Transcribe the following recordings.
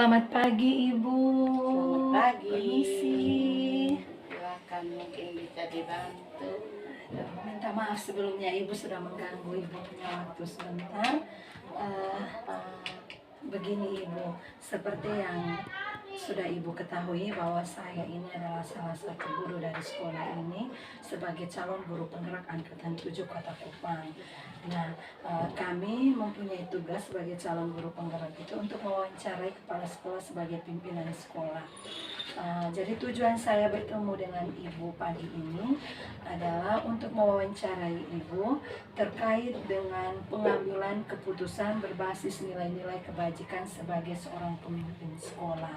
Selamat pagi Ibu. Selamat pagi. Permisi. Silakan, mungkin bisa dibantu. Minta maaf sebelumnya Ibu sudah mengganggu Ibu punya waktu sebentar. Begini Ibu, seperti yang sudah Ibu ketahui bahwa saya ini adalah salah satu guru dari sekolah ini sebagai calon guru penggerak angkatan 7 Kota Kupang. Nah, kami mempunyai tugas sebagai calon guru penggerak itu untuk mewawancarai kepala sekolah sebagai pimpinan sekolah. Jadi tujuan saya bertemu dengan Ibu pagi ini adalah untuk mewawancarai Ibu terkait dengan pengambilan keputusan berbasis nilai-nilai kebajikan sebagai seorang pemimpin sekolah.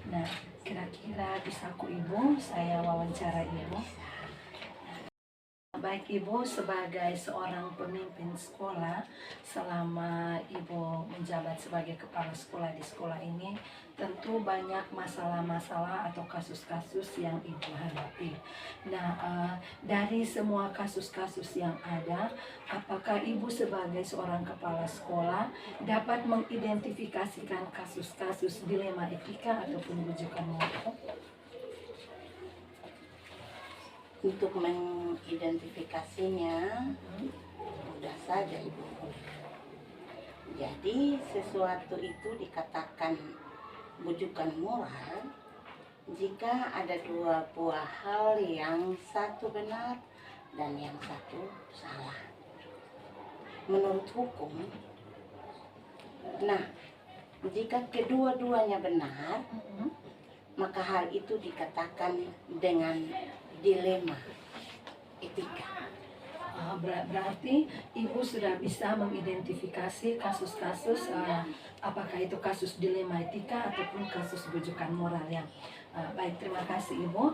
Nah, kira-kira bisa Ibu saya wawancara Ibu? Baik Ibu, sebagai seorang pemimpin sekolah, selama Ibu menjabat sebagai kepala sekolah di sekolah ini, tentu banyak masalah-masalah atau kasus-kasus yang Ibu hadapi. Nah, dari semua kasus-kasus yang ada, apakah Ibu sebagai seorang kepala sekolah dapat mengidentifikasikan kasus-kasus dilema etika ataupun rujukan moral? Untuk mengidentifikasinya mudah saja Ibu. Jadi sesuatu itu dikatakan bujukan moral jika ada dua buah hal yang satu benar dan yang satu salah menurut hukum. Nah, jika kedua-duanya benar, maka hal itu dikatakan dengan dilema etika. Berarti Ibu sudah bisa mengidentifikasi kasus-kasus, apakah itu kasus dilema etika ataupun kasus bujukan moral ya. Baik, terima kasih Ibu.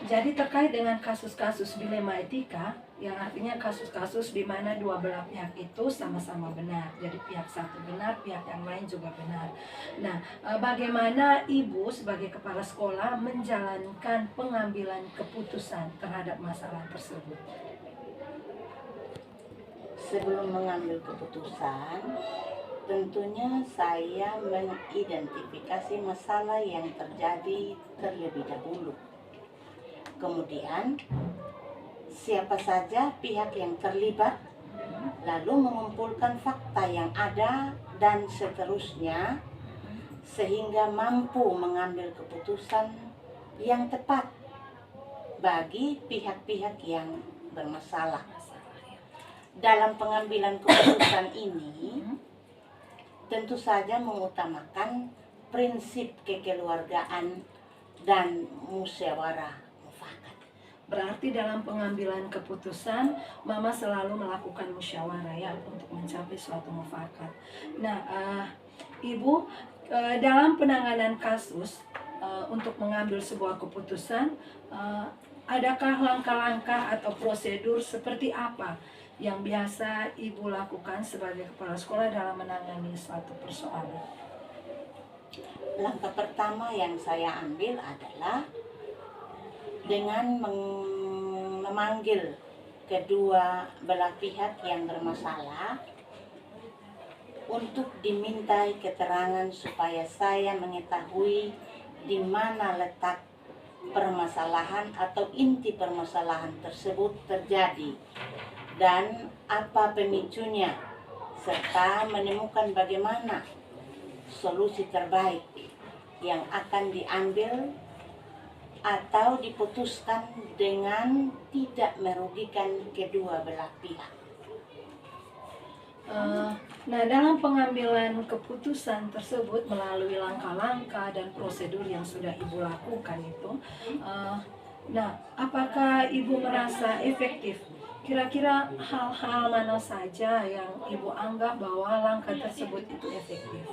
Jadi terkait dengan kasus-kasus dilema etika, yang artinya kasus-kasus di mana dua belah pihak itu sama-sama benar. Jadi pihak satu benar, pihak yang lain juga benar. Nah, bagaimana Ibu sebagai kepala sekolah menjalankan pengambilan keputusan terhadap masalah tersebut? Sebelum mengambil keputusan, tentunya saya mengidentifikasi masalah yang terjadi terlebih dahulu. Kemudian, siapa saja pihak yang terlibat, lalu mengumpulkan fakta yang ada dan seterusnya, sehingga mampu mengambil keputusan yang tepat bagi pihak-pihak yang bermasalah. Dalam pengambilan keputusan ini, tentu saja mengutamakan prinsip kekeluargaan dan musyawarah mufakat. Berarti dalam pengambilan keputusan, Mama selalu melakukan musyawarah ya untuk mencapai suatu mufakat. Nah, Ibu, dalam penanganan kasus untuk mengambil sebuah keputusan, adakah langkah-langkah atau prosedur seperti apa yang biasa Ibu lakukan sebagai kepala sekolah dalam menangani suatu persoalan? Langkah pertama yang saya ambil adalah dengan memanggil kedua belah pihak yang bermasalah untuk dimintai keterangan supaya saya mengetahui di mana letak permasalahan atau inti permasalahan tersebut terjadi dan apa pemicunya, serta menemukan bagaimana solusi terbaik yang akan diambil atau diputuskan dengan tidak merugikan kedua belah pihak. Nah, dalam pengambilan keputusan tersebut melalui langkah-langkah dan prosedur yang sudah Ibu lakukan itu, nah, apakah Ibu merasa efektif? Kira-kira hal-hal mana saja yang Ibu anggap bahwa langkah tersebut itu efektif?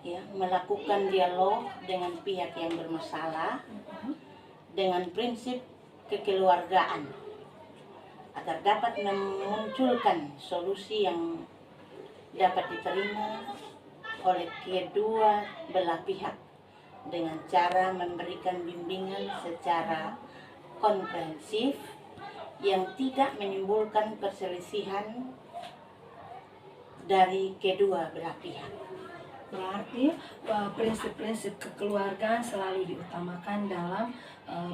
Ya, melakukan dialog dengan pihak yang bermasalah dengan prinsip kekeluargaan agar dapat memunculkan solusi yang dapat diterima oleh kedua belah pihak dengan cara memberikan bimbingan secara komprehensif yang tidak menimbulkan perselisihan dari kedua belah pihak. Berarti prinsip-prinsip kekeluargaan selalu diutamakan dalam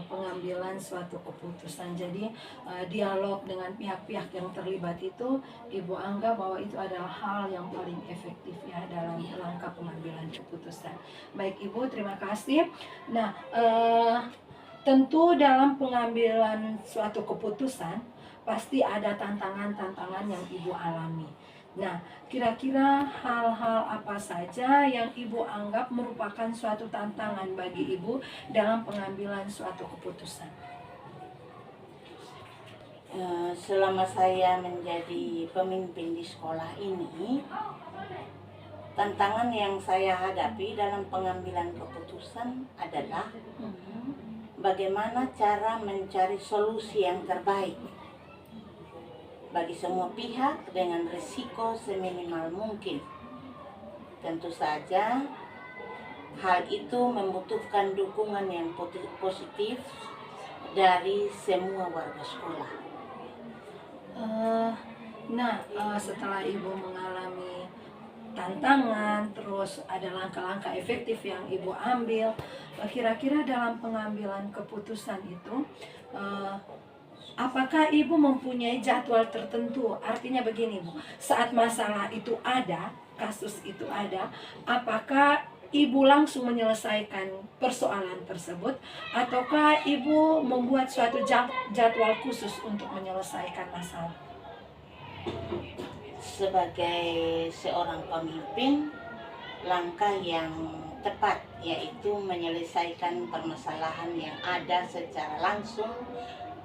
pengambilan suatu keputusan. Jadi dialog dengan pihak-pihak yang terlibat itu Ibu anggap bahwa itu adalah hal yang paling efektif ya dalam langkah pengambilan keputusan. Baik Ibu, terima kasih. Nah, tentu dalam pengambilan suatu keputusan pasti ada tantangan-tantangan yang Ibu alami. Nah, kira-kira hal-hal apa saja yang Ibu anggap merupakan suatu tantangan bagi Ibu dalam pengambilan suatu keputusan? Selama saya menjadi pemimpin di sekolah ini, tantangan yang saya hadapi dalam pengambilan keputusan adalah bagaimana cara mencari solusi yang terbaik bagi semua pihak dengan risiko seminimal mungkin. Tentu saja hal itu membutuhkan dukungan yang positif dari semua warga sekolah. Setelah Ibu mengalami tantangan, terus ada langkah-langkah efektif yang Ibu ambil, kira-kira dalam pengambilan keputusan itu, apakah Ibu mempunyai jadwal tertentu? Artinya begini Bu, saat masalah itu ada, kasus itu ada, apakah Ibu langsung menyelesaikan persoalan tersebut, ataukah Ibu membuat suatu jadwal khusus untuk menyelesaikan masalah? Sebagai seorang pemimpin, langkah yang tepat yaitu menyelesaikan permasalahan yang ada secara langsung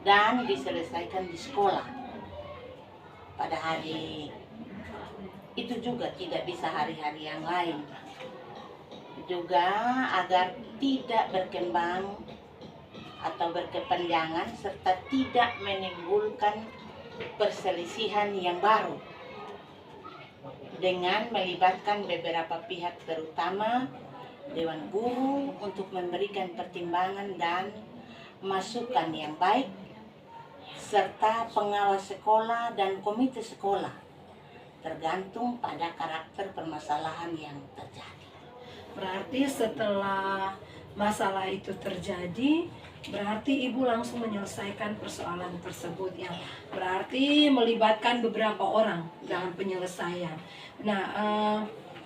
dan diselesaikan di sekolah. Pada hari itu juga tidak bisa hari-hari yang lain. Juga agar tidak berkembang atau berkepanjangan serta tidak menimbulkan perselisihan yang baru dengan melibatkan beberapa pihak terutama Dewan Guru untuk memberikan pertimbangan dan masukan yang baik serta pengawas sekolah dan komite sekolah tergantung pada karakter permasalahan yang terjadi. Berarti setelah masalah itu terjadi, berarti Ibu langsung menyelesaikan persoalan tersebut yang berarti melibatkan beberapa orang dalam penyelesaian. Nah,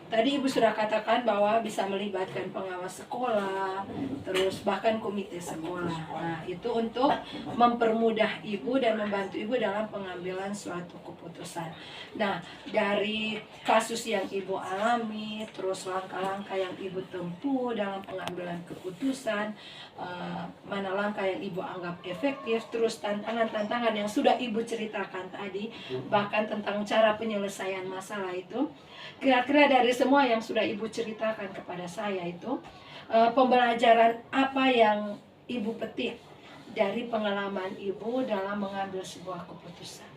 tadi Ibu sudah katakan bahwa bisa melibatkan pengawas sekolah, terus bahkan komite sekolah. Nah, itu untuk mempermudah Ibu dan membantu Ibu dalam pengambilan suatu keputusan. Nah, dari kasus yang Ibu alami, terus langkah-langkah yang Ibu tempuh dalam pengambilan keputusan, mana langkah yang Ibu anggap efektif, terus tantangan-tantangan yang sudah Ibu ceritakan tadi, bahkan tentang cara penyelesaian masalah itu. Kira-kira dari semua yang sudah Ibu ceritakan kepada saya itu, pembelajaran apa yang Ibu petik dari pengalaman Ibu dalam mengambil sebuah keputusan?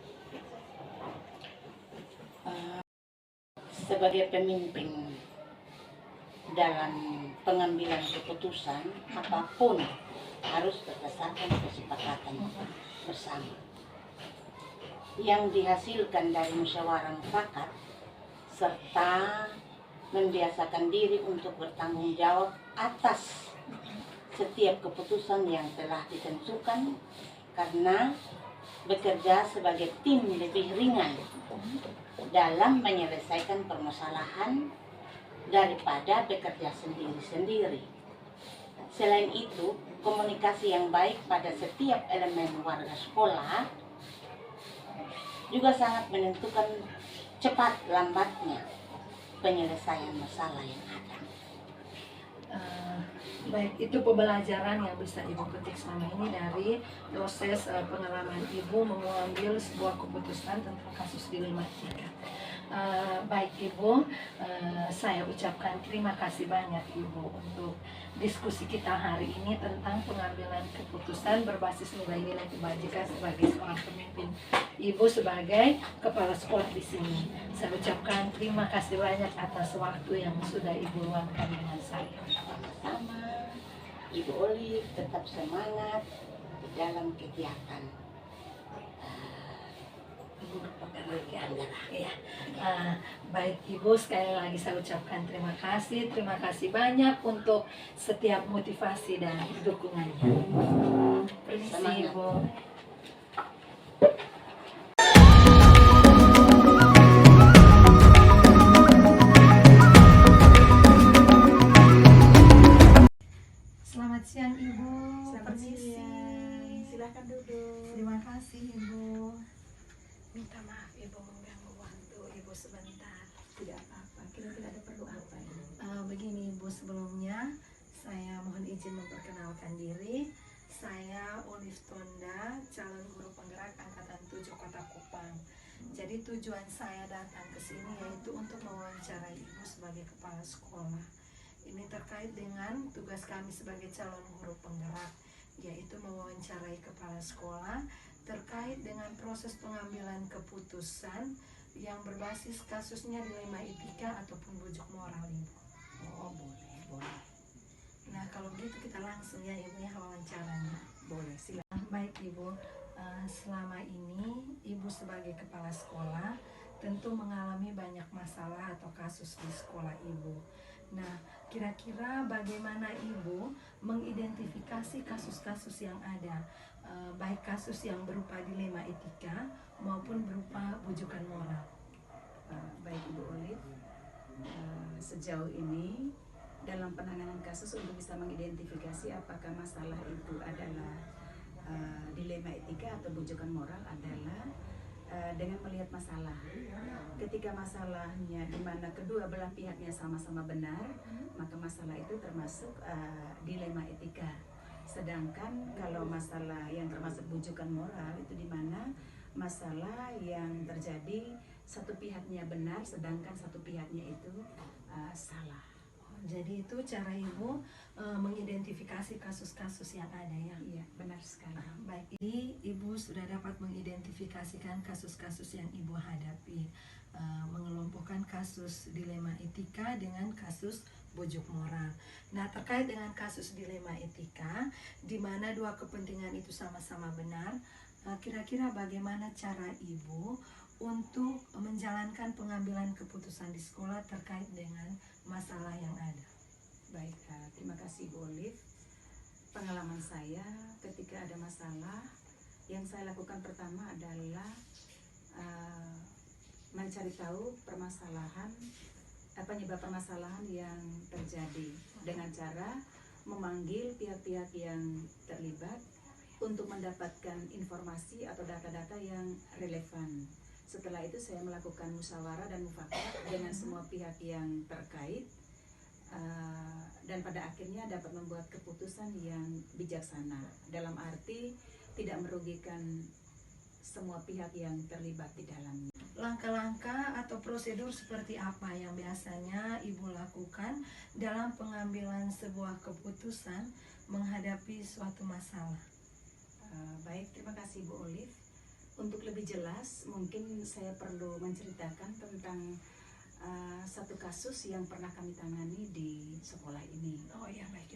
Sebagai pemimpin dalam pengambilan keputusan apapun harus berdasarkan kesepakatan bersama yang dihasilkan dari musyawarah mufakat serta membiasakan diri untuk bertanggung jawab atas setiap keputusan yang telah ditentukan, karena bekerja sebagai tim lebih ringan dalam menyelesaikan permasalahan daripada bekerja sendiri-sendiri. Selain itu, komunikasi yang baik pada setiap elemen warga sekolah juga sangat menentukan cepat lambatnya penyelesaian masalah yang ada. Baik, itu pembelajaran yang bisa Ibu petik selama ini dari proses pengalaman Ibu mengambil sebuah keputusan tentang kasus dilematika. Baik Ibu, saya ucapkan terima kasih banyak Ibu untuk diskusi kita hari ini tentang pengambilan keputusan berbasis nilai-nilai kebajikan sebagai seorang pemimpin. Ibu sebagai kepala sekolah di sini, saya ucapkan terima kasih banyak atas waktu yang sudah Ibu luangkan dengan saya. Sama Ibu Olive tetap semangat di dalam kegiatan guru penggerak ya. Iya. Baik Ibu, sekali lagi saya ucapkan terima kasih banyak untuk setiap motivasi dan dukungannya. Permisi Ibu. Selamat siang Ibu. Selamat Permisi. siang. Silakan duduk. Terima kasih Ibu. Minta maaf Ibu mengganggu waktu Ibu sebentar. Tidak apa-apa. Kira-kira ada perlu apa ini? Begini Ibu, sebelumnya saya mohon izin memperkenalkan diri. Saya Olive Tonda, calon guru penggerak angkatan 7 Kota Kupang. Jadi tujuan saya datang ke sini yaitu untuk mewawancarai Ibu sebagai kepala sekolah. Ini terkait dengan tugas kami sebagai calon guru penggerak, yaitu mewawancarai kepala sekolah terkait dengan proses pengambilan keputusan yang berbasis kasusnya dilema etika ataupun bujuk moral Ibu. Oh, boleh. Nah kalau gitu kita langsung ya Ibu ya wawancaranya. Boleh, silakan. Baik Ibu, selama ini Ibu sebagai kepala sekolah tentu mengalami banyak masalah atau kasus di sekolah Ibu. Nah, kira-kira bagaimana Ibu mengidentifikasi kasus-kasus yang ada, baik kasus yang berupa dilema etika maupun berupa bujukan moral? Baik Ibu Olive, sejauh ini dalam penanganan kasus untuk bisa mengidentifikasi apakah masalah itu adalah dilema etika atau bujukan moral adalah dengan melihat masalah. Ketika masalahnya di mana kedua belah pihaknya sama-sama benar, maka masalah itu termasuk dilema etika. Sedangkan kalau masalah yang termasuk bujukan moral itu di mana masalah yang terjadi satu pihaknya benar sedangkan satu pihaknya itu salah. Jadi itu cara Ibu mengidentifikasi kasus-kasus yang ada ya? Iya, benar sekali. Baik, jadi Ibu sudah dapat mengidentifikasikan kasus-kasus yang Ibu hadapi, mengelompokkan kasus dilema etika dengan kasus bujuk moral. Nah, terkait dengan kasus dilema etika, di mana dua kepentingan itu sama-sama benar, kira-kira bagaimana cara Ibu untuk menjalankan pengambilan keputusan di sekolah terkait dengan masalah yang ada? Baik, terima kasih Bu Olive. Pengalaman saya ketika ada masalah, yang saya lakukan pertama adalah mencari tahu penyebab permasalahan yang terjadi dengan cara memanggil pihak-pihak yang terlibat untuk mendapatkan informasi atau data-data yang relevan. Setelah itu saya melakukan musyawarah dan mufakat dengan semua pihak yang terkait dan pada akhirnya dapat membuat keputusan yang bijaksana dalam arti tidak merugikan semua pihak yang terlibat di dalamnya. Langkah-langkah atau prosedur seperti apa yang biasanya Ibu lakukan dalam pengambilan sebuah keputusan menghadapi suatu masalah? Baik, terima kasih Bu Olive. Untuk lebih jelas, mungkin saya perlu menceritakan tentang satu kasus yang pernah kami tangani di sekolah ini. Oh iya, baik.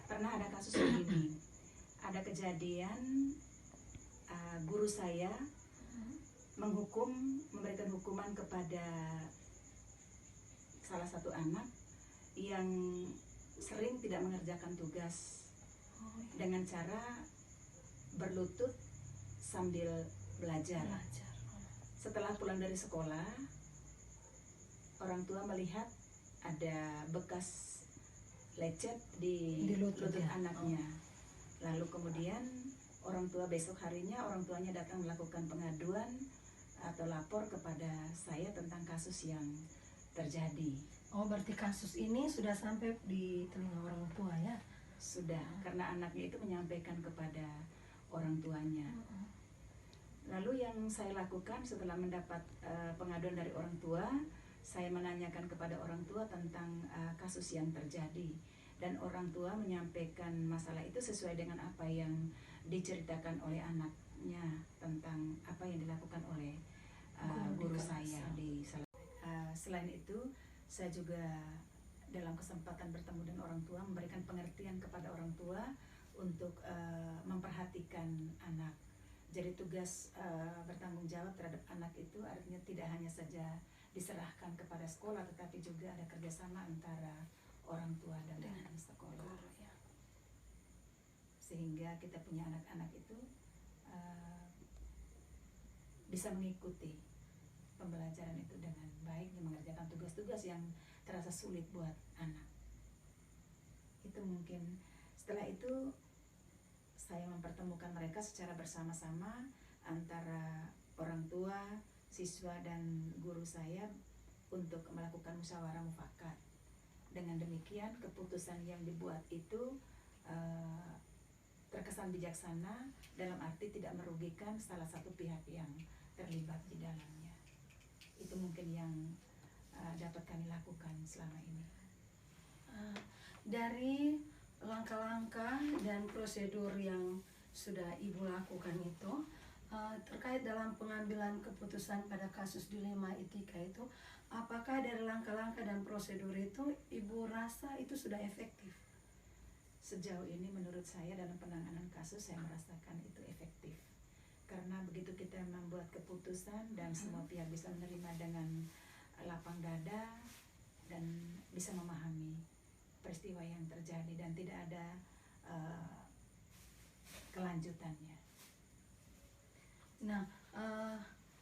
Pernah ada kasus begini, ada kejadian guru saya memberikan hukuman kepada salah satu anak yang sering tidak mengerjakan tugas dengan cara berlutut sambil belajar. Setelah pulang dari sekolah, orang tua melihat ada bekas lecet di lutut anaknya. Lalu kemudian orang tua besok harinya orang tuanya datang melakukan pengaduan atau lapor kepada saya tentang kasus yang terjadi. Oh, berarti kasus ini sudah sampai di telinga orang tua ya? Sudah, karena anaknya itu menyampaikan kepada orang tuanya. Lalu yang saya lakukan setelah mendapat pengaduan dari orang tua, saya menanyakan kepada orang tua tentang kasus yang terjadi. Dan orang tua menyampaikan masalah itu sesuai dengan apa yang diceritakan oleh anaknya tentang apa yang dilakukan oleh guru saya di salah. Selain itu, saya juga dalam kesempatan bertemu dengan orang tua memberikan pengertian kepada orang tua untuk memperhatikan anak Jadi tugas bertanggung jawab terhadap anak itu artinya tidak hanya saja diserahkan kepada sekolah, tetapi juga ada kerjasama antara orang tua dan dengan sekolah. Guru, ya. Sehingga kita punya anak-anak itu bisa mengikuti pembelajaran itu dengan baik dan mengerjakan tugas-tugas yang terasa sulit buat anak. Itu mungkin setelah itu saya mempertemukan mereka secara bersama-sama antara orang tua, siswa dan guru saya untuk melakukan musyawarah mufakat. Dengan demikian keputusan yang dibuat itu terkesan bijaksana dalam arti tidak merugikan salah satu pihak yang terlibat di dalamnya. Itu mungkin yang dapat kami lakukan selama ini. Dari langkah-langkah dan prosedur yang sudah Ibu lakukan itu, terkait dalam pengambilan keputusan pada kasus dilema etika itu, apakah dari langkah-langkah dan prosedur itu Ibu rasa itu sudah efektif? Sejauh ini menurut saya dalam penanganan kasus saya merasakan itu efektif. Karena begitu kita membuat keputusan dan semua pihak bisa menerima dengan lapang dada dan bisa memahami peristiwa yang terjadi dan tidak ada kelanjutannya. Nah,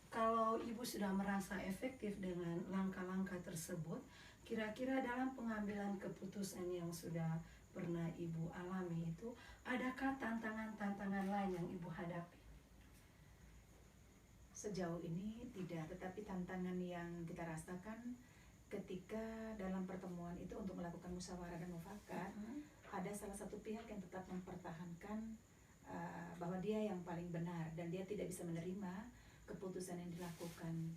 kalau Ibu sudah merasa efektif dengan langkah-langkah tersebut, kira-kira dalam pengambilan keputusan yang sudah pernah Ibu alami itu, adakah tantangan-tantangan lain yang Ibu hadapi? Sejauh ini tidak, tetapi tantangan yang kita rasakan ketika dalam pertemuan itu untuk melakukan musyawarah dan mufakat, ada salah satu pihak yang tetap mempertahankan bahwa dia yang paling benar dan dia tidak bisa menerima keputusan yang dilakukan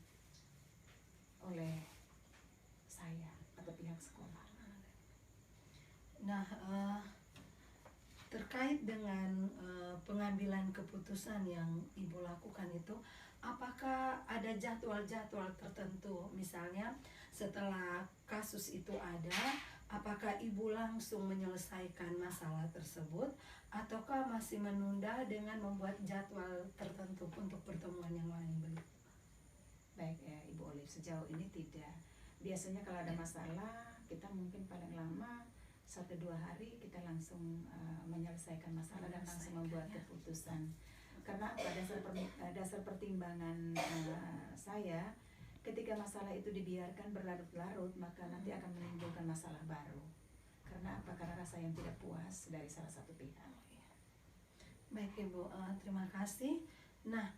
oleh saya atau pihak sekolah. Nah, terkait dengan pengambilan keputusan yang Ibu lakukan itu, apakah ada jadwal-jadwal tertentu? Misalnya setelah kasus itu ada, apakah Ibu langsung menyelesaikan masalah tersebut ataukah masih menunda dengan membuat jadwal tertentu untuk pertemuan yang lain begitu? Baik ya Ibu Olive, sejauh ini tidak. Biasanya kalau ada masalah kita mungkin paling lama 1-2 hari kita langsung menyelesaikan masalah dan langsung membuat keputusan. Karena pada dasar pertimbangan saya, ketika masalah itu dibiarkan berlarut-larut maka nanti akan menimbulkan masalah baru. Karena apa? Karena rasa yang tidak puas dari salah satu pihak. Baik Ibu, terima kasih. Nah,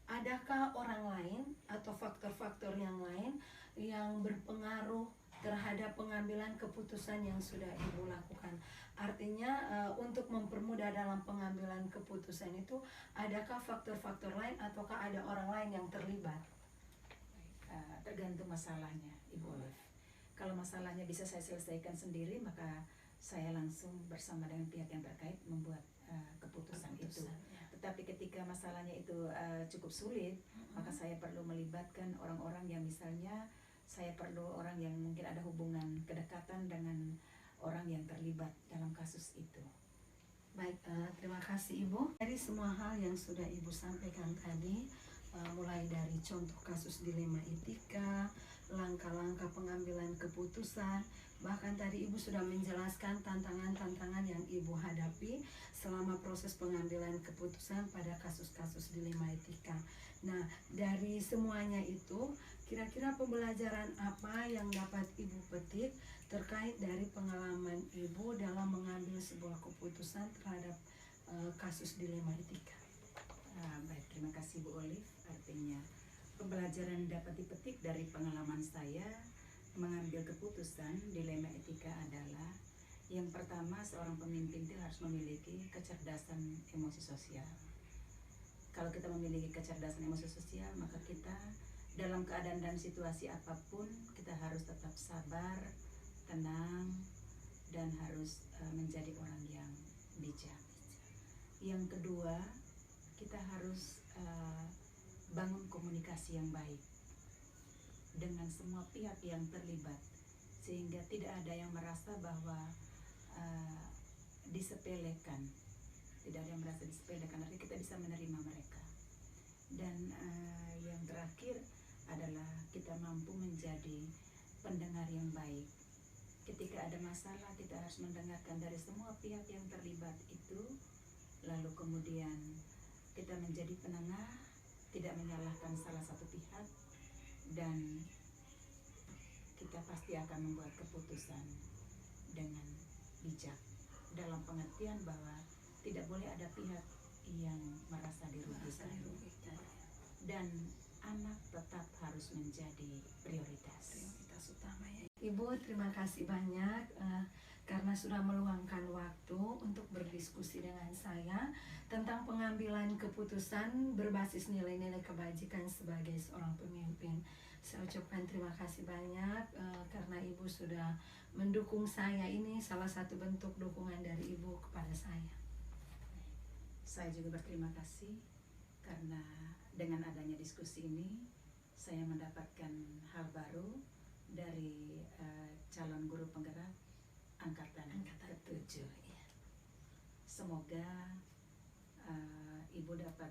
adakah orang lain atau faktor-faktor yang lain yang berpengaruh terhadap pengambilan keputusan yang sudah Ibu lakukan? Artinya untuk mempermudah dalam pengambilan keputusan itu, adakah faktor-faktor lain ataukah ada orang lain yang terlibat? Tergantung masalahnya Ibu Olive. Kalau masalahnya bisa saya selesaikan sendiri, maka saya langsung bersama dengan pihak yang terkait membuat keputusan itu. Ya. Tetapi ketika masalahnya itu cukup sulit, maka saya perlu melibatkan orang-orang yang misalnya saya perlu orang yang mungkin ada hubungan kedekatan dengan orang yang terlibat dalam kasus itu. Baik, terima kasih Ibu. Dari semua hal yang sudah Ibu sampaikan tadi, mulai dari contoh kasus dilema etika, langkah-langkah pengambilan keputusan, bahkan tadi Ibu sudah menjelaskan tantangan-tantangan yang Ibu hadapi selama proses pengambilan keputusan pada kasus-kasus dilema etika. Nah, dari semuanya itu, kira-kira pembelajaran apa yang dapat Ibu petik terkait dari pengalaman Ibu dalam mengambil sebuah keputusan terhadap kasus dilema etika? Baik, terima kasih Bu Olive. Artinya pembelajaran dapat dipetik dari pengalaman saya mengambil keputusan dilema etika adalah yang pertama, seorang pemimpin itu harus memiliki kecerdasan emosi sosial. Kalau kita memiliki kecerdasan emosi sosial, maka kita dalam keadaan dan situasi apapun kita harus tetap sabar, tenang, dan harus menjadi orang yang bijak. Yang kedua, kita harus bangun komunikasi yang baik dengan semua pihak yang terlibat, sehingga tidak ada yang merasa bahwa disepelekan, tidak ada yang merasa sepele karena kita bisa menerima mereka. Dan yang terakhir adalah kita mampu menjadi pendengar yang baik. Ketika ada masalah kita harus mendengarkan dari semua pihak yang terlibat itu, lalu kemudian kita menjadi penengah, tidak menyalahkan salah satu pihak, dan kita pasti akan membuat keputusan dengan bijak, dalam pengertian bahwa tidak boleh ada pihak yang merasa dirugikan, dan anak tetap harus menjadi prioritas utama ya. Ibu, terima kasih banyak karena sudah meluangkan waktu untuk berdiskusi dengan saya tentang pengambilan keputusan berbasis nilai-nilai kebajikan sebagai seorang pemimpin. Saya ucapkan terima kasih banyak karena Ibu sudah mendukung saya. Ini salah satu bentuk dukungan dari Ibu kepada saya. Saya juga berterima kasih karena dengan adanya diskusi ini saya mendapatkan hal baru dari calon guru penggerak angkatan ke-7. Semoga Ibu dapat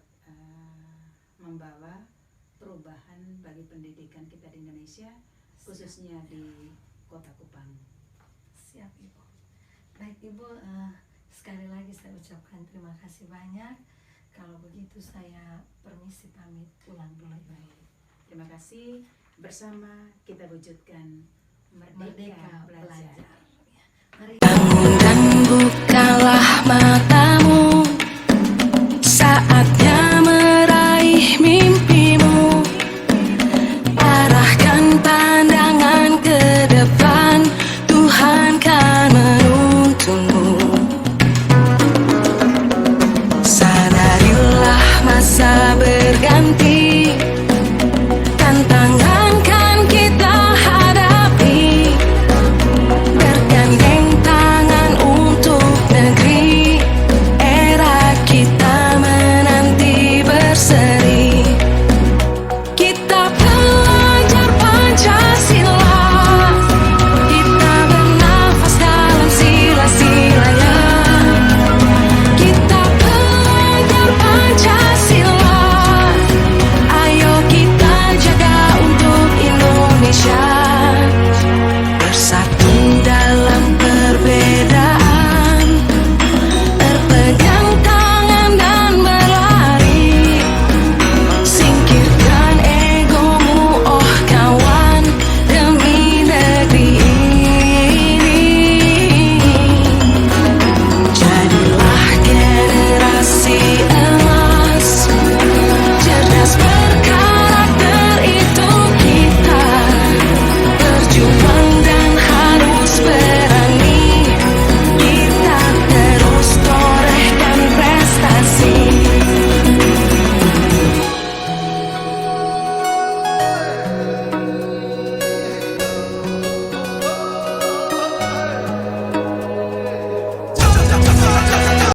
membawa perubahan bagi pendidikan kita di Indonesia, khususnya di Kota Kupang. Siap Ibu. Baik Ibu, sekali lagi saya ucapkan terima kasih banyak. Kalau begitu saya permisi pamit pulang dulu. Baik, terima kasih. Bersama kita wujudkan Merdeka Belajar. Belajar. Mari. Dan bukalah mata